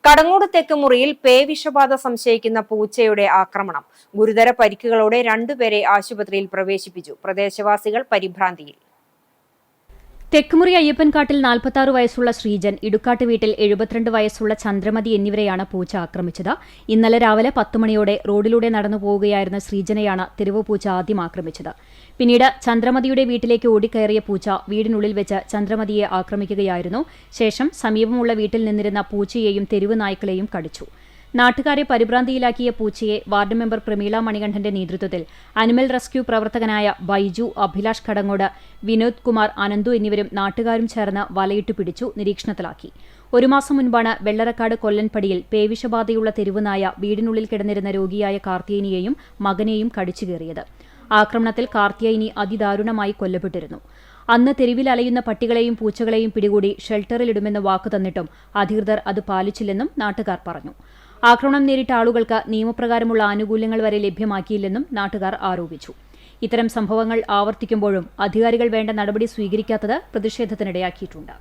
കടങ്ങോട് തെക്കുമുറിയിൽ പേവിഷബാധ സംശയിക്കുന്ന പൂച്ചയുടെ ആക്രമണം. ഗുരുതര പരിക്കുകളോടെ രണ്ടുപേരെ ആശുപത്രിയിൽ പ്രവേശിപ്പിച്ചു. പ്രദേശവാസികൾ പരിഭ്രാന്തിയിൽ. തെക്കുമുറി അയ്യപ്പൻകാട്ടിൽ 46 വയസ്സുള്ള ശ്രീജൻ, ഇടുക്കാട്ട് വീട്ടിൽ 72 വയസ്സുള്ള ചന്ദ്രമതി എന്നിവരെയാണ് പൂച്ച ആക്രമിച്ചത്. ഇന്നലെ രാവിലെ 10 മണിയോടെ റോഡിലൂടെ നടന്നു പോവുകയായിരുന്ന ശ്രീജനെയാണ് തെരുവ് പൂച്ച ആദ്യം ആക്രമിച്ചത്. പിന്നീട് ചന്ദ്രമതിയുടെ വീട്ടിലേക്ക് ഓടിക്കയറിയ പൂച്ച വീടിനുള്ളിൽ വെച്ച് ചന്ദ്രമതിയെ ആക്രമിക്കുകയായിരുന്നു. ശേഷം സമീപമുള്ള വീട്ടിൽ നിന്നിരുന്ന പൂച്ചയെയും തെരുവ് നായ്ക്കളെയും കടിച്ചു. നാട്ടുകാരെ പരിഭ്രാന്തിയിലാക്കിയ പൂച്ചയെ വാർഡ് മെമ്പർ പ്രമീള മണികണ്ഠന്റെ നേതൃത്വത്തിൽ അനിമൽ റെസ്ക്യൂ പ്രവർത്തകനായ ബൈജു, അഭിലാഷ് കടങ്ങോട്, വിനോദ് കുമാർ, അനന്തു എന്നിവരും നാട്ടുകാരും ചേർന്ന് വലയിട്ട് പിടിച്ചു നിരീക്ഷണത്തിലാക്കി. 1 മാസം മുൻപാണ് വെള്ളറക്കാട് കൊല്ലൻപടിയിൽ പേവിഷബാധയുള്ള തെരുവുനായ വീടിനുള്ളിൽ കിടന്നിരുന്ന രോഗിയായ കാർത്തിയനിയെയും മകനെയും കടിച്ചുകയറിയത്. ആക്രമണത്തിൽ കാർത്തിയനി അതിദാരുണമായി കൊല്ലപ്പെട്ടിരുന്നു. അന്ന് തെരുവിൽ അലയുന്ന പട്ടികളെയും പൂച്ചകളെയും പിടികൂടി ഷെൽട്ടറിലിടുമെന്ന് വാക്കു തന്നിട്ടും അധികൃതർ അത് പാലിച്ചില്ലെന്നും നാട്ടുകാർ പറഞ്ഞു. ആക്രമണം നേരിട്ട ആളുകൾക്ക് നിയമപ്രകാരമുള്ള ആനുകൂല്യങ്ങൾ വരെ ലഭ്യമാക്കിയില്ലെന്നും നാട്ടുകാർ ആരോപിച്ചു. ഇത്തരം സംഭവങ്ങൾ ആവർത്തിക്കുമ്പോഴും അധികാരികൾ വേണ്ട നടപടി സ്വീകരിക്കാത്തത് പ്രതിഷേധത്തിനിടയാക്കിയിട്ടുണ്ട്.